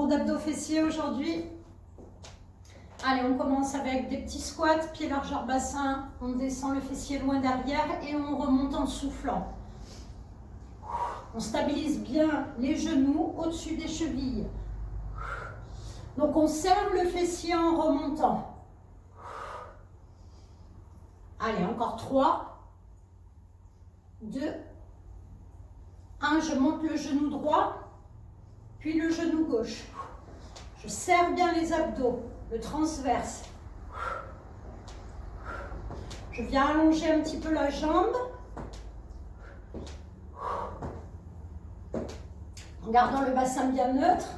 cours d'abdos fessiers aujourd'hui. Allez, on commence avec des petits squats, pieds largeur bassin. On descend le fessier loin derrière et on remonte en soufflant. On stabilise bien les genoux au-dessus des chevilles. Donc on serre le fessier en remontant. Allez, encore 3, 2, 1. Je monte le genou droit, puis le genou gauche. Je serre bien les abdos, le transverse. Je viens allonger un petit peu la jambe. En gardant le bassin bien neutre.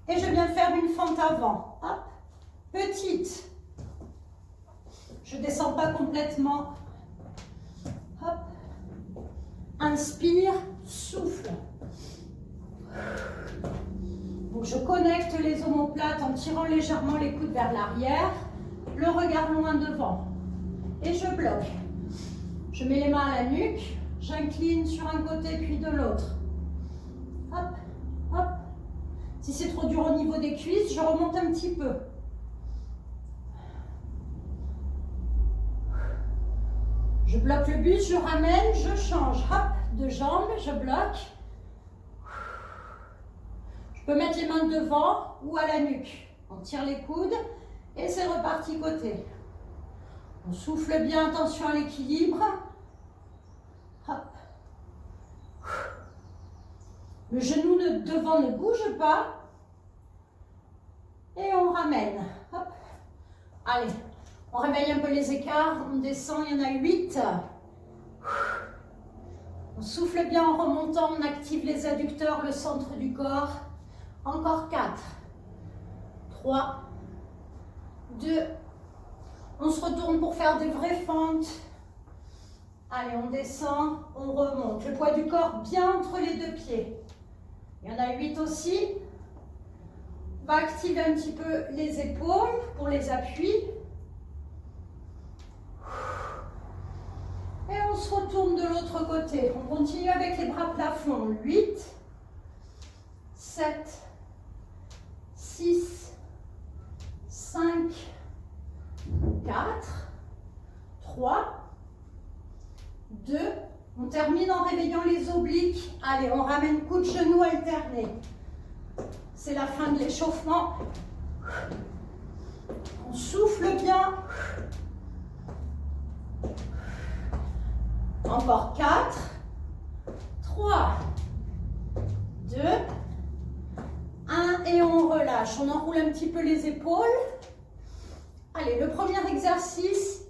Et je viens faire une fente avant. Hop. Petite. Je ne descends pas complètement. Hop. Inspire, souffle. Donc je connecte les omoplates en tirant légèrement les coudes vers l'arrière, le regard loin devant. Et je bloque. Je mets les mains à la nuque, j'incline sur un côté puis de l'autre. Hop, hop. Si c'est trop dur au niveau des cuisses, je remonte un petit peu. Je bloque le buste, je ramène, je change. Hop, de jambes, je bloque. Je peux mettre les mains devant ou à la nuque. On tire les coudes et c'est reparti côté. On souffle bien, attention à l'équilibre. Hop. Le genou devant ne bouge pas. Et on ramène. Hop. Allez, on réveille un peu les écarts. On descend, il y en a 8. On souffle bien en remontant. On active les adducteurs, le centre du corps. Encore 4. 3. 2. On se retourne pour faire des vraies fentes. Allez, on descend, on remonte. Le poids du corps bien entre les deux pieds. Il y en a 8 aussi. On va activer un petit peu les épaules pour les appuis. Et on se retourne de l'autre côté. On continue avec les bras plafond. 8, 7, 6, 5, 4, 3, 2, on termine en réveillant les obliques. Allez, on ramène coup de genou alterné. C'est la fin de l'échauffement. On souffle bien. Encore 4, 3, 2, 1 et on relâche. On enroule un petit peu les épaules. Allez, le premier exercice,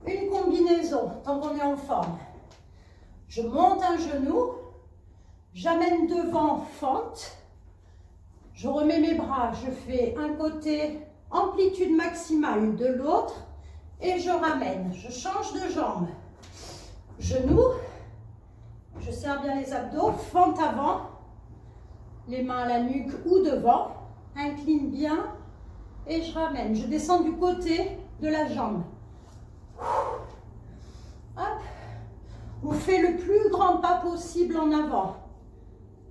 une combinaison, tant qu'on est en forme. Je monte un genou, j'amène devant, fente. Je remets mes bras, je fais un côté, amplitude maximale de l'autre et je ramène. Je change de jambe. Genou, je serre bien les abdos, fente avant, les mains à la nuque ou devant, incline bien et je ramène. Je descends du côté de la jambe. Hop. On fait le plus grand pas possible en avant.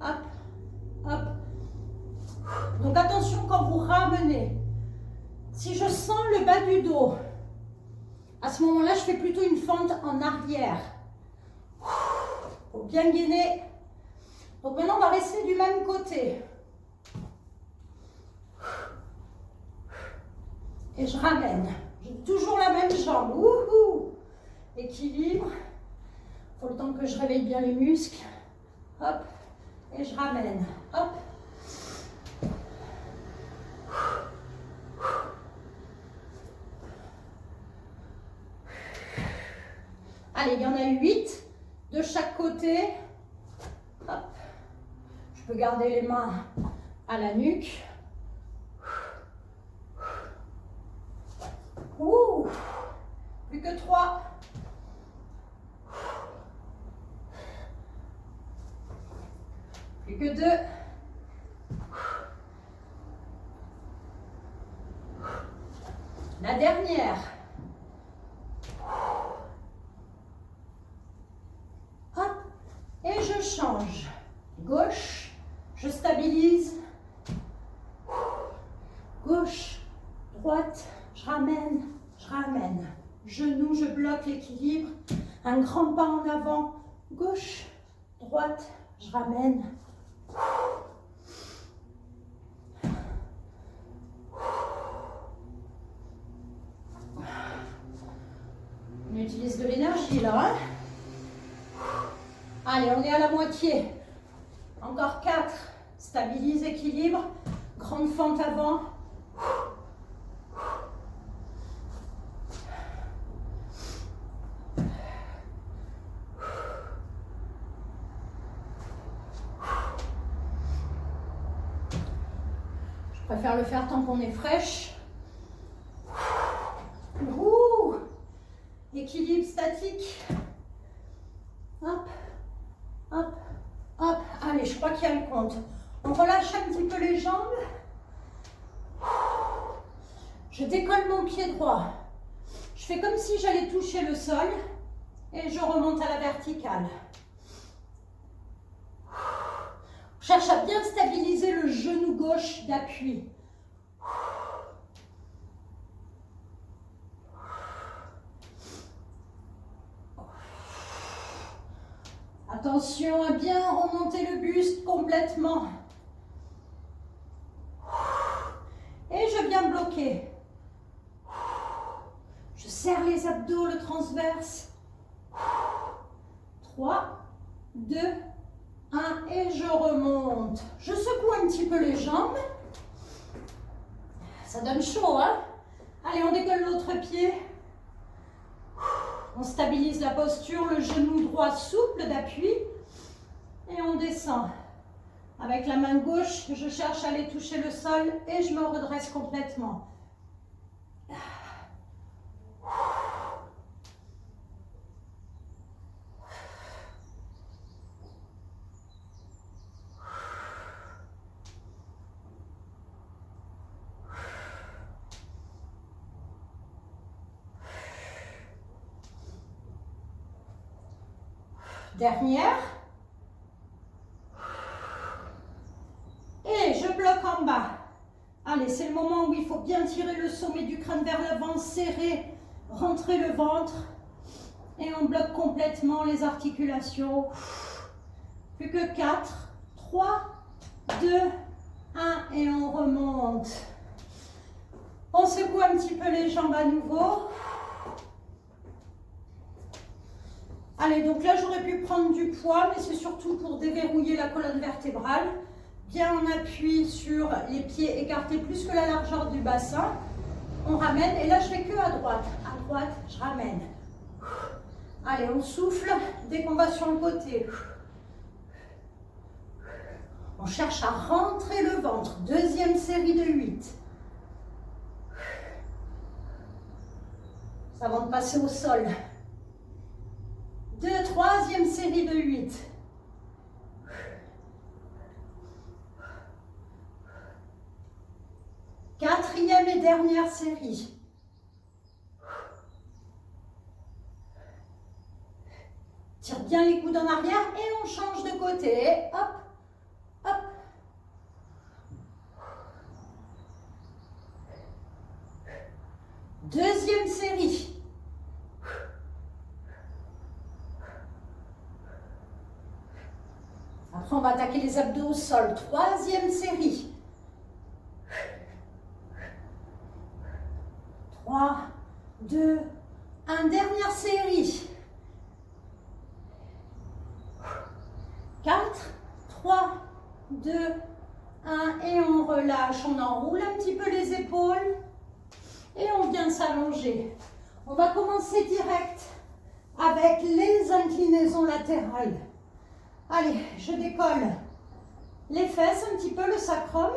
Hop, hop. Donc attention quand vous ramenez. Si je sens le bas du dos, à ce moment-là, je fais plutôt une fente en arrière. Pour bien gainer. Donc maintenant, on va rester du même côté. Et je ramène. J'ai toujours la même jambe. Wouhou. Équilibre. Il faut le temps que je réveille bien les muscles. Hop. Et je ramène. Hop. Allez, il y en a 8 de chaque côté. Hop. Je peux garder les mains à la nuque. Ouh. Plus que 3. Plus que 2. La dernière. Hop. Et je change. Gauche. Je stabilise. Gauche, droite, je ramène, je ramène. Genou, je bloque l'équilibre. Un grand pas en avant. Gauche, droite, je ramène. On utilise de l'énergie là. Hein? Allez, on est à la moitié. Encore 4. Stabilise, équilibre. Grande fente avant. Je préfère le faire tant qu'on est fraîche. Ouh. Équilibre statique. Hop, hop, hop. Allez, je crois qu'il y a le compte. On relâche un petit peu les jambes. Je décolle mon pied droit. Je fais comme si j'allais toucher le sol et je remonte à la verticale. Je cherche à bien stabiliser le genou gauche d'appui. Attention à bien remonter le buste complètement. Et je viens bloquer. Je serre les abdos, le transverse. 3, 2, 1 et je remonte. Je secoue un petit peu les jambes. Ça donne chaud, hein? Allez, on décolle l'autre pied. On stabilise la posture, le genou droit souple d'appui. Et on descend. Avec la main gauche, je cherche à aller toucher le sol et je me redresse complètement. Dernière. Et je bloque en bas. Allez, c'est le moment où il faut bien tirer le sommet du crâne vers l'avant, serrer, rentrer le ventre. Et on bloque complètement les articulations. Plus que 4, 3, 2, 1 et on remonte. On secoue un petit peu les jambes à nouveau. Allez, donc là, j'aurais pu prendre du poids, mais c'est surtout pour déverrouiller la colonne vertébrale. Bien en appui sur les pieds écartés plus que la largeur du bassin. On ramène, et là, je fais que à droite. À droite, je ramène. Allez, on souffle dès qu'on va sur le côté. On cherche à rentrer le ventre. Deuxième série de 8. Avant de passer au sol. Troisième série de 8. Quatrième et dernière série. Tire bien les coudes en arrière et on change de côté. Hop, hop. Deuxième série. Après, on va attaquer les abdos au sol. Troisième série. 3, 2, 1. Dernière série. 4, 3, 2, 1. Et on relâche. On enroule un petit peu les épaules. Et on vient s'allonger. On va commencer direct avec les inclinaisons latérales. Allez, je décolle les fesses, un petit peu le sacrum.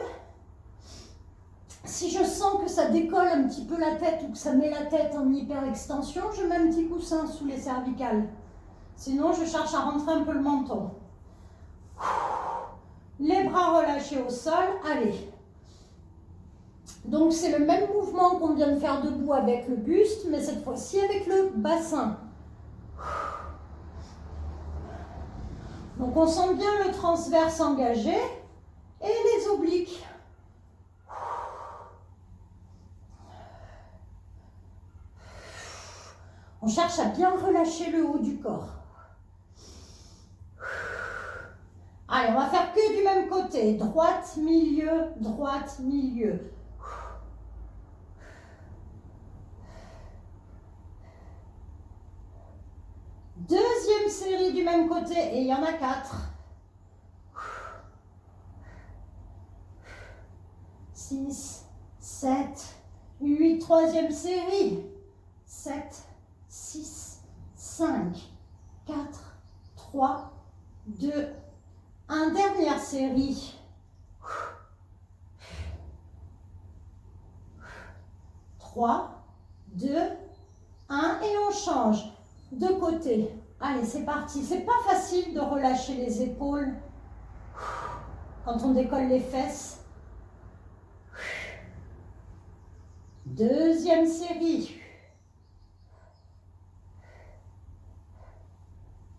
Si je sens que ça décolle un petit peu la tête ou que ça met la tête en hyperextension, je mets un petit coussin sous les cervicales. Sinon, je cherche à rentrer un peu le menton. Les bras relâchés au sol. Allez. Donc, c'est le même mouvement qu'on vient de faire debout avec le buste, mais cette fois-ci avec le bassin. Donc on sent bien le transverse engagé. On cherche à bien relâcher le haut du corps. Allez, on va faire que du même côté. Droite, milieu, droite, milieu. Deuxième série du même côté et il y en a 4. 6, 7, 8, troisième série. 7, 6, 5, 4, 3, 2, 1. Dernière série. 3, 2, 1 et on change de côté. Allez, c'est parti. C'est pas facile de relâcher les épaules quand on décolle les fesses. Deuxième série.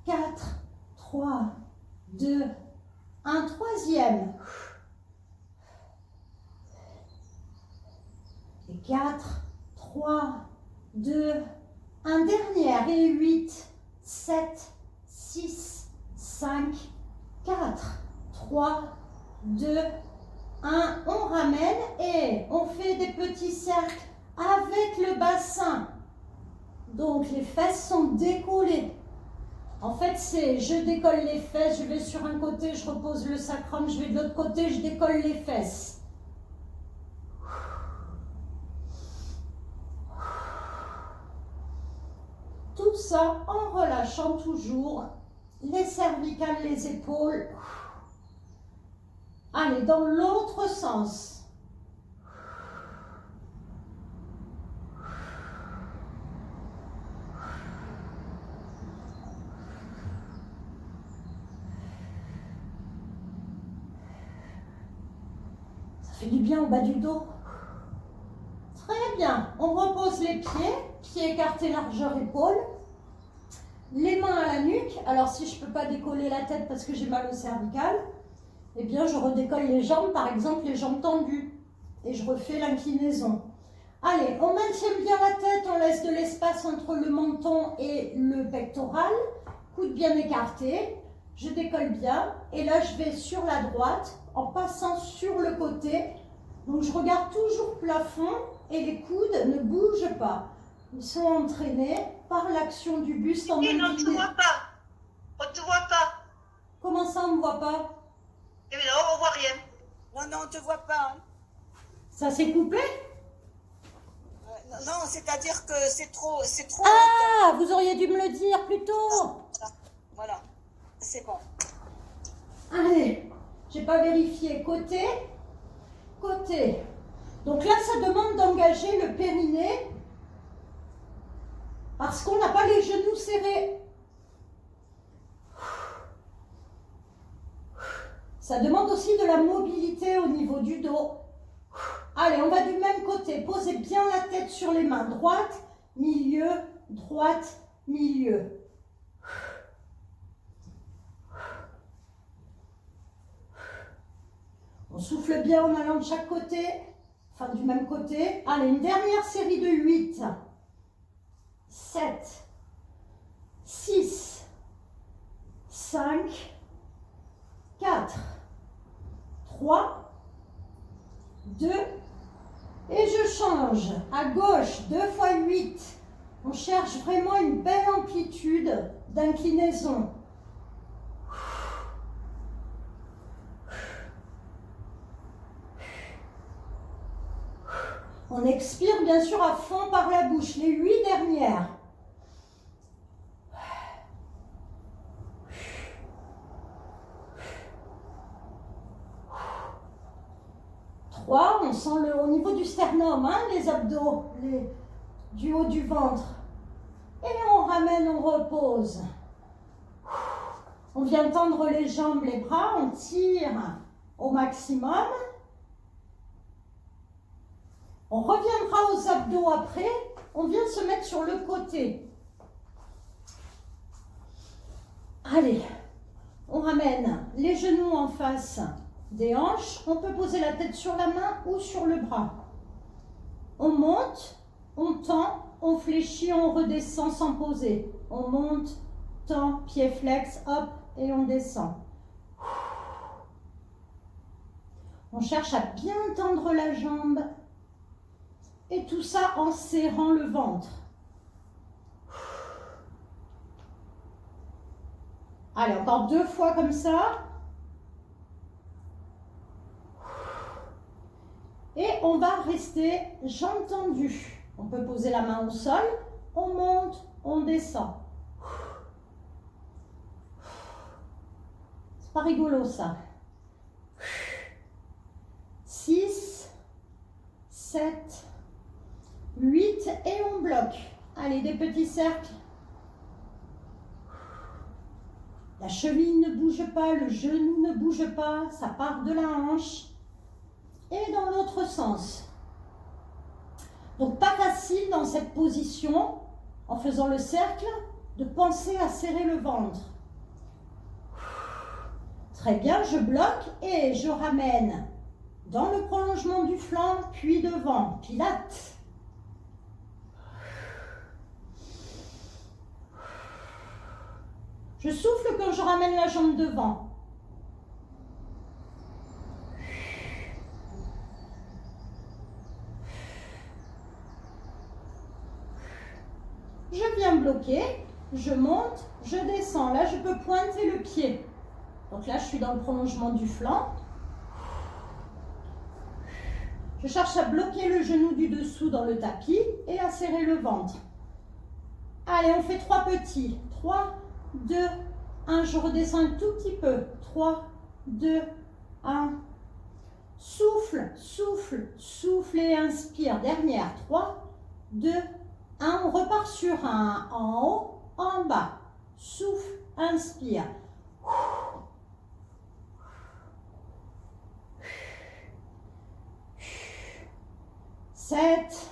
4, 3, 2, 1. Troisième. Et 4, 3, 2, 1. Dernière. Et 8, 7, 6, 5, 4, 3, 2, 1. On ramène et on fait des petits cercles avec le bassin. Donc les fesses sont décollées. En fait, c'est je décolle les fesses, je vais sur un côté, je repose le sacrum, je vais de l'autre côté, je décolle les fesses. Tout ça en relâchant toujours les cervicales, les épaules. Allez, dans l'autre sens. Ça fait du bien au bas du dos. Très bien. On repose les pieds écartés largeur épaule. Les mains à la nuque. Alors si je ne peux pas décoller la tête parce que j'ai mal au cervical, eh bien je redécolle les jambes, par exemple les jambes tendues. Et je refais l'inclinaison. Allez, on maintient bien la tête, on laisse de l'espace entre le menton et le pectoral. Coude bien écarté. Je décolle bien. Et là je vais sur la droite en passant sur le côté. Donc je regarde toujours plafond et les coudes ne bougent pas. Ils sont entraînés par l'action du buste en inclinaison. On ne te voit pas. On ne te voit pas. Comment ça, on ne voit pas? Eh bien non, on ne voit rien. Non, non, on ne te voit pas. Hein. Ça s'est coupé? Non, c'est-à-dire que c'est trop. Ah, vous auriez dû me le dire plus tôt. Voilà, c'est bon. Allez, j'ai pas vérifié. Côté, côté. Donc là, ça demande d'engager le périnée parce qu'on n'a pas les genoux serrés. Ça demande aussi de la mobilité au niveau du dos. Allez, on va du même côté. Posez bien la tête sur les mains. Droite, milieu, droite, milieu. On souffle bien en allant de chaque côté, enfin du même côté. Allez, une dernière série de 8. 7, 6, 5, 4, 3, 2, et je change. À gauche, 2 fois 8. On cherche vraiment une belle amplitude d'inclinaison. On expire bien sûr à fond par la bouche, les 8 dernières. On sent au niveau du sternum, hein, les abdos, du haut du ventre. Et on ramène, on repose. On vient tendre les jambes, les bras, on tire au maximum. On reviendra aux abdos après. On vient se mettre sur le côté. Allez, on ramène les genoux en face des hanches. On peut poser la tête sur la main ou sur le bras. On monte, on tend, on fléchit, on redescend sans poser. On monte, tend, pied flex, hop, et on descend. On cherche à bien tendre la jambe. Et tout ça en serrant le ventre. Allez, encore 2 fois comme ça. Et on va rester jambes tendues. On peut poser la main au sol. On monte, on descend. C'est pas rigolo ça. 6, 7, 8 et on bloque. Allez, des petits cercles. La cheville ne bouge pas, le genou ne bouge pas, ça part de la hanche. Et dans l'autre sens. Donc pas facile dans cette position, en faisant le cercle, de penser à serrer le ventre. Très bien, je bloque et je ramène dans le prolongement du flanc, puis devant, pilates. Je souffle quand je ramène la jambe devant. Je viens bloquer, je monte, je descends. Là, je peux pointer le pied. Donc là, je suis dans le prolongement du flanc. Je cherche à bloquer le genou du dessous dans le tapis et à serrer le ventre. Allez, on fait 3 petits. 3, 2, 1. Je redescends un tout petit peu. 3, 2, 1. Souffle, souffle, souffle et inspire. Dernière. 3, 2, 1. On repart sur un. En haut, en bas. Souffle, inspire. 7,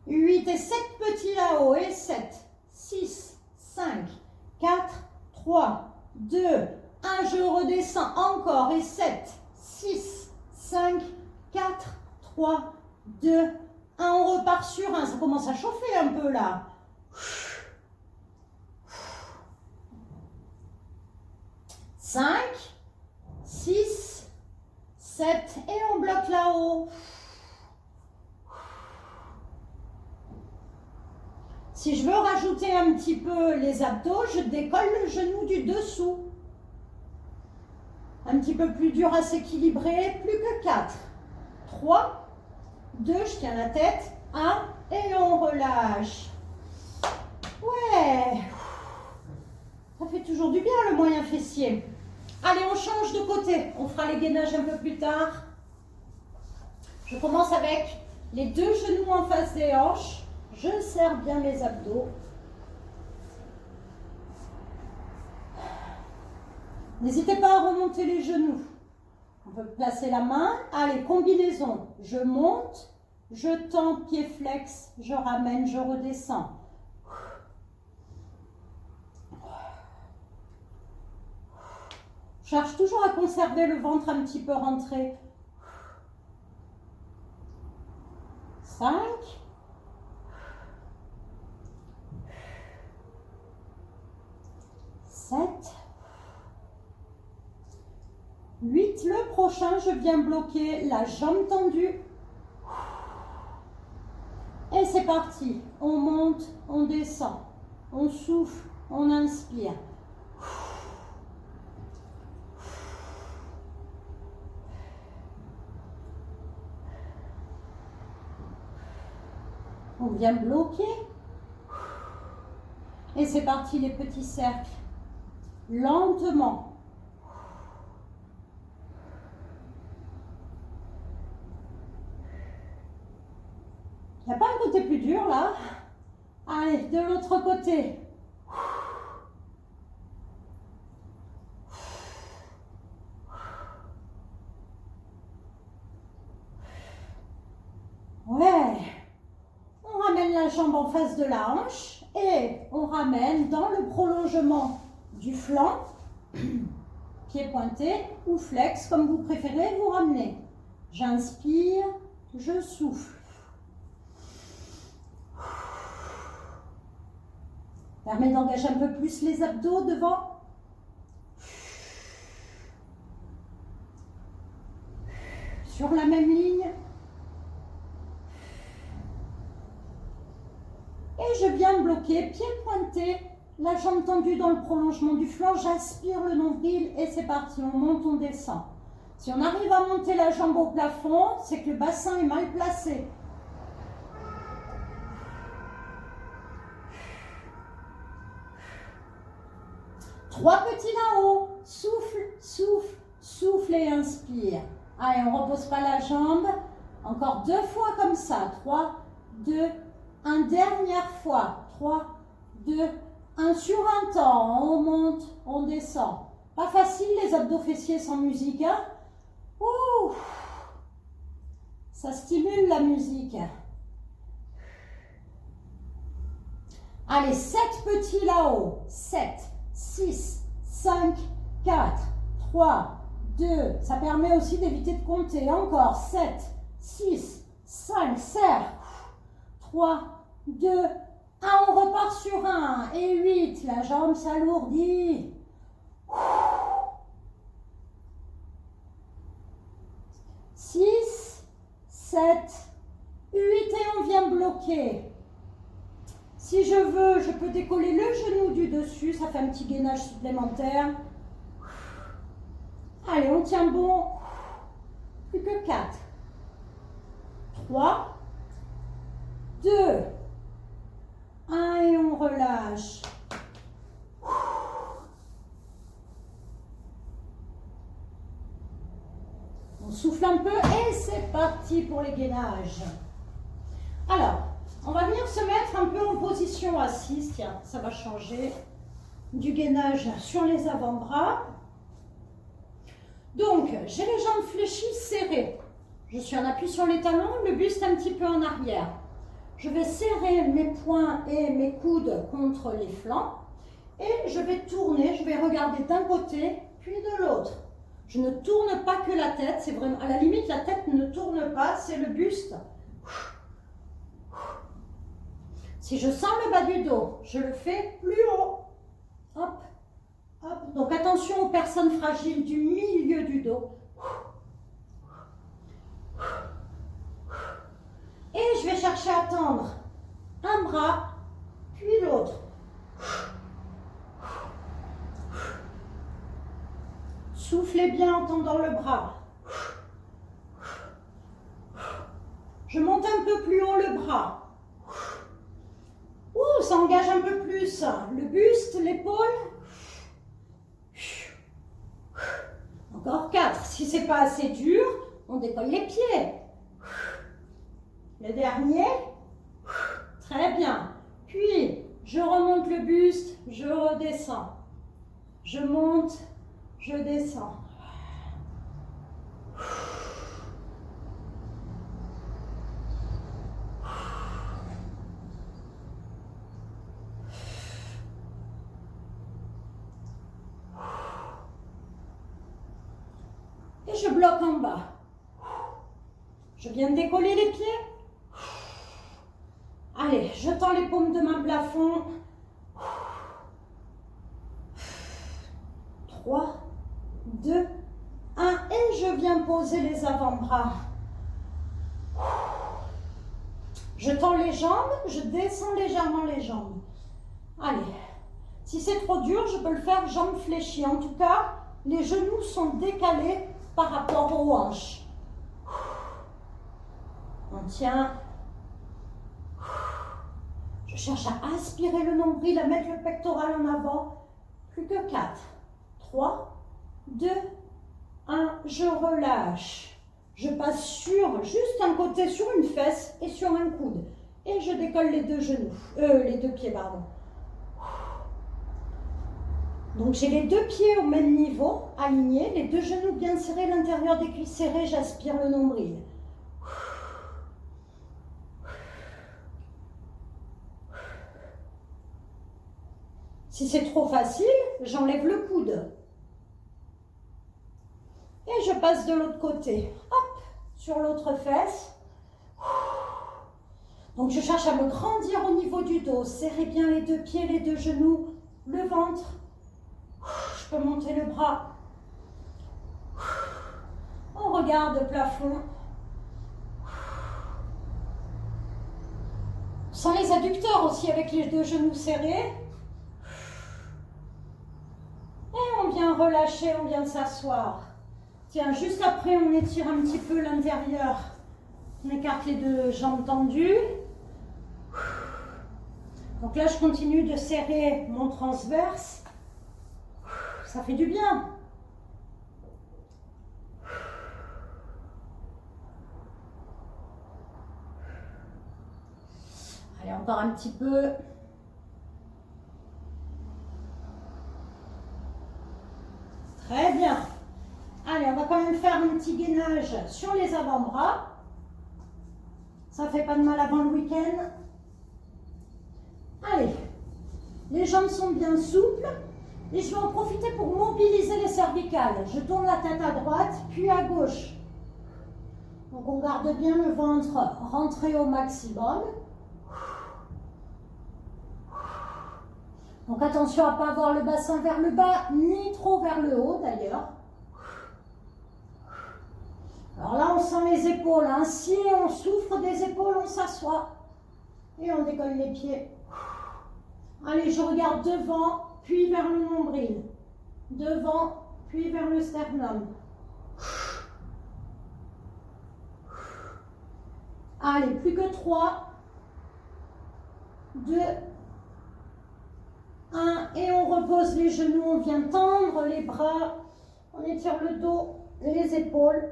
8 et 7 petits là-haut. Et 7, 6, 5, 4, 3, 2, 1. Je redescends encore. Et 7, 6, 5, 4, 3, 2, 1. On repart sur 1. Ça commence à chauffer un peu là. 5, 6, 7 et on bloque là-haut. Si je veux rajouter un petit peu les abdos, je décolle le genou du dessous. Un petit peu plus dur à s'équilibrer, plus que 4. 3, 2, je tiens la tête, 1 et on relâche. Ouais, ça fait toujours du bien le moyen fessier. Allez, on change de côté, on fera les gainages un peu plus tard. Je commence avec les 2 genoux en face des hanches. Je serre bien les abdos. N'hésitez pas à remonter les genoux. On peut placer la main. Allez, combinaison. Je monte, je tends, pied flex, je ramène, je redescends. Je cherche toujours à conserver le ventre un petit peu rentré. 5. 7, 8, le prochain, je viens bloquer la jambe tendue. Et c'est parti. On monte, on descend, on souffle, on inspire. On vient bloquer. Et c'est parti, les petits cercles. Lentement. Il n'y a pas un côté plus dur là? Allez, de l'autre côté. Ouais. On ramène la jambe en face de la hanche et on ramène dans le prolongement du flanc, pied pointé ou flex, comme vous préférez, vous ramenez. J'inspire, je souffle. Permet d'engager un peu plus les abdos devant. Sur la même ligne. Et je viens bloquer, pied pointé, la jambe tendue dans le prolongement du flanc. J'aspire le nombril et c'est parti. On monte, on descend. Si on arrive à monter la jambe au plafond, c'est que le bassin est mal placé. Trois petits là-haut. Souffle, souffle, souffle et inspire. Allez, on ne repose pas la jambe. Encore 2 fois comme ça. 3, 2, 1. Dernière fois. 3, 2, 1. Sur un temps. On monte, on descend. Pas facile les abdos fessiers sans musique. Hein? Ouh, ça stimule la musique. Allez, 7 petits là-haut. 7, 6, 5, 4, 3, 2. Ça permet aussi d'éviter de compter. Encore 7, 6, 5, serre. 3, 2, 1. On repart sur 1. Et 8. La jambe s'alourdit. 6, 7, 8 et on vient bloquer. Si je veux, je peux décoller le genou du dessus, ça fait un petit gainage supplémentaire. Allez, on tient bon. Plus que 4. 3, 2, 1 et on relâche. On souffle un peu et c'est parti pour les gainages. Alors, on va venir se mettre un peu en position assise. Tiens, ça va changer. Du gainage sur les avant-bras. Donc, j'ai les jambes fléchies, serrées. Je suis en appui sur les talons, le buste un petit peu en arrière. Je vais serrer mes poings et mes coudes contre les flancs. Et je vais tourner, je vais regarder d'un côté, puis de l'autre. Je ne tourne pas que la tête, c'est vraiment, à la limite, la tête ne tourne pas, c'est le buste. Si je sens le bas du dos, je le fais plus haut. Hop, hop. Donc attention aux personnes fragiles du milieu du dos. Et je vais chercher à tendre un bras, puis l'autre. Soufflez bien en tendant le bras. Je monte un peu plus haut le bras. Ouh, ça engage un peu plus. Le buste, l'épaule. Encore 4. Si ce n'est pas assez dur, on décolle les pieds. Le dernier. Très bien. Puis, je remonte le buste, je redescends. Je monte, je descends. Et je bloque en bas. Je viens de décoller les pieds. Allez, je tends les paumes de main plafond. 3, 2, 1. Et je viens poser les avant-bras. Je tends les jambes, je descends légèrement les jambes. Allez, si c'est trop dur, je peux le faire jambes fléchies. En tout cas, les genoux sont décalés par rapport aux hanches. On tient. Je cherche à aspirer le nombril, à mettre le pectoral en avant. Plus que 4. 3, 2, 1. Je relâche. Je passe sur juste un côté, sur une fesse et sur un coude. Et je décolle les deux genoux. Les deux pieds, pardon. Donc j'ai les deux pieds au même niveau, alignés, les deux genoux bien serrés, l'intérieur des cuisses serrées, j'aspire le nombril. Si c'est trop facile, j'enlève le coude. Et je passe de l'autre côté. Hop, sur l'autre fesse. Donc je cherche à me grandir au niveau du dos. Serrez bien les deux pieds, les deux genoux, le ventre. Je peux monter le bras. On regarde le plafond. On sent les adducteurs aussi avec les deux genoux serrés. Et on vient relâcher, on vient s'asseoir. Tiens, juste après, on étire un petit peu l'intérieur. On écarte les deux jambes tendues. Donc là, je continue de serrer mon transverse. Ça fait du bien. Allez, encore un petit peu. Très bien. Allez, on va quand même faire un petit gainage sur les avant-bras. Ça ne fait pas de mal avant le week-end. Allez, les jambes sont bien souples. Et je vais en profiter pour mobiliser les cervicales. Je tourne la tête à droite, puis à gauche. Donc on garde bien le ventre rentré au maximum. Donc attention à ne pas avoir le bassin vers le bas, ni trop vers le haut d'ailleurs. Alors là, on sent les épaules. Hein. Si on souffre des épaules, on s'assoit. Et on décolle les pieds. Allez, je regarde devant, puis vers le nombril. Devant, puis vers le sternum. Allez, plus que 3, 2, 1. Et on repose les genoux. On vient tendre les bras. On étire le dos, les épaules.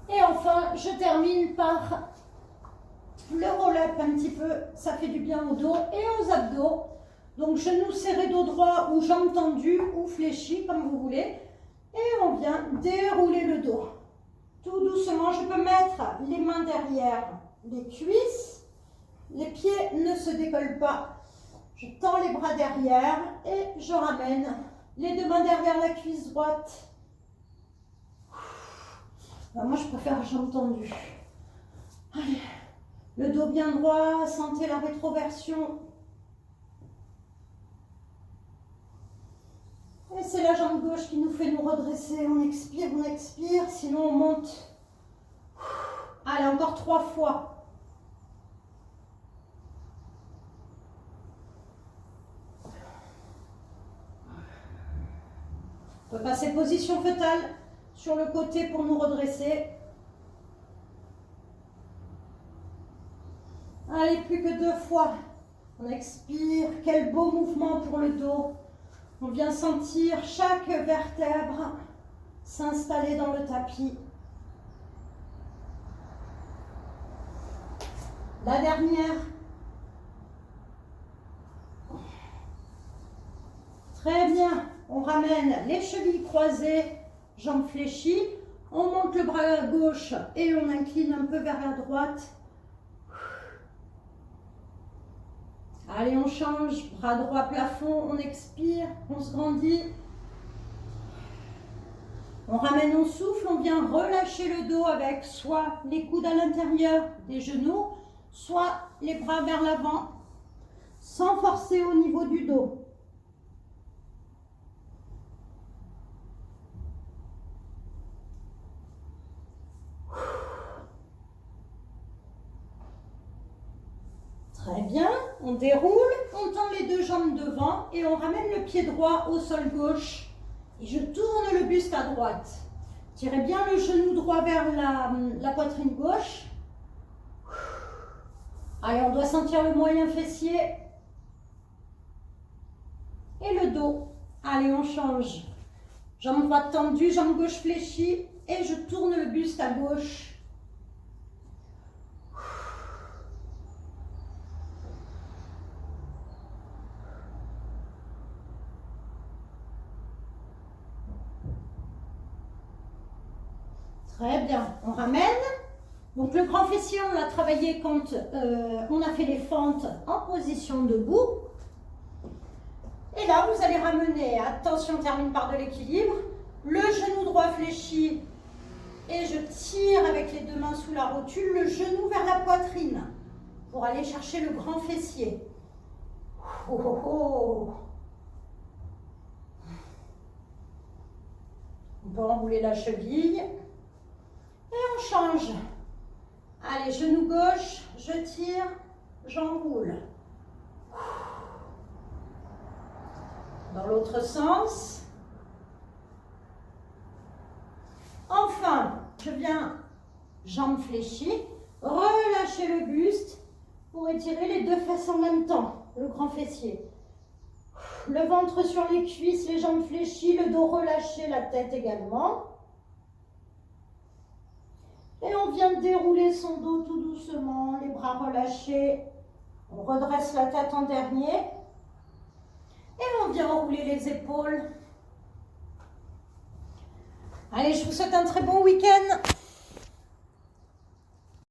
Et enfin, je termine par le roll-up un petit peu. Ça fait du bien au dos et aux abdos. Donc, genoux serrés dos droit ou jambes tendues ou fléchies, comme vous voulez. Et on vient dérouler le dos. Tout doucement, je peux mettre les mains derrière les cuisses. Les pieds ne se décollent pas. Je tends les bras derrière et je ramène les deux mains derrière la cuisse droite. Alors moi, je préfère jambes tendues. Allez, le dos bien droit, sentez la rétroversion. Et c'est la jambe gauche qui nous fait nous redresser. On expire, sinon on monte. Allez, encore 3 fois. On peut passer position fœtale sur le côté pour nous redresser. Allez, plus que 2 fois. On expire. Quel beau mouvement pour le dos. On vient sentir chaque vertèbre s'installer dans le tapis. La dernière. Très bien. On ramène les chevilles croisées, jambes fléchies. On monte le bras gauche et on incline un peu vers la droite. Allez, on change. Bras droit plafond, on expire, on se grandit. On ramène, on souffle, on vient relâcher le dos avec soit les coudes à l'intérieur des genoux, soit les bras vers l'avant, sans forcer au niveau du dos. Très bien, on déroule, on tend les deux jambes devant et on ramène le pied droit au sol gauche. Et je tourne le buste à droite. Tirez bien le genou droit vers la poitrine gauche. Allez, on doit sentir le moyen fessier. Et le dos. Allez, on change. Jambe droite tendue, jambe gauche fléchie. Et je tourne le buste à gauche. Très bien, on ramène. Donc le grand fessier, on l'a travaillé quand on a fait les fentes en position debout. Et là, vous allez ramener, attention, on termine par de l'équilibre, le genou droit fléchi et je tire avec les deux mains sous la rotule, le genou vers la poitrine pour aller chercher le grand fessier. Oh, oh, oh. Bon, roulez la cheville et on change. Allez, genou gauche, je tire, j'enroule. Dans l'autre sens. Enfin, je viens, jambes fléchies, relâcher le buste pour étirer les deux fesses en même temps, le grand fessier. Le ventre sur les cuisses, les jambes fléchies, le dos relâché, la tête également. Et on vient dérouler son dos tout doucement, les bras relâchés. On redresse la tête en dernier. Et on vient enrouler les épaules. Allez, je vous souhaite un très bon week-end.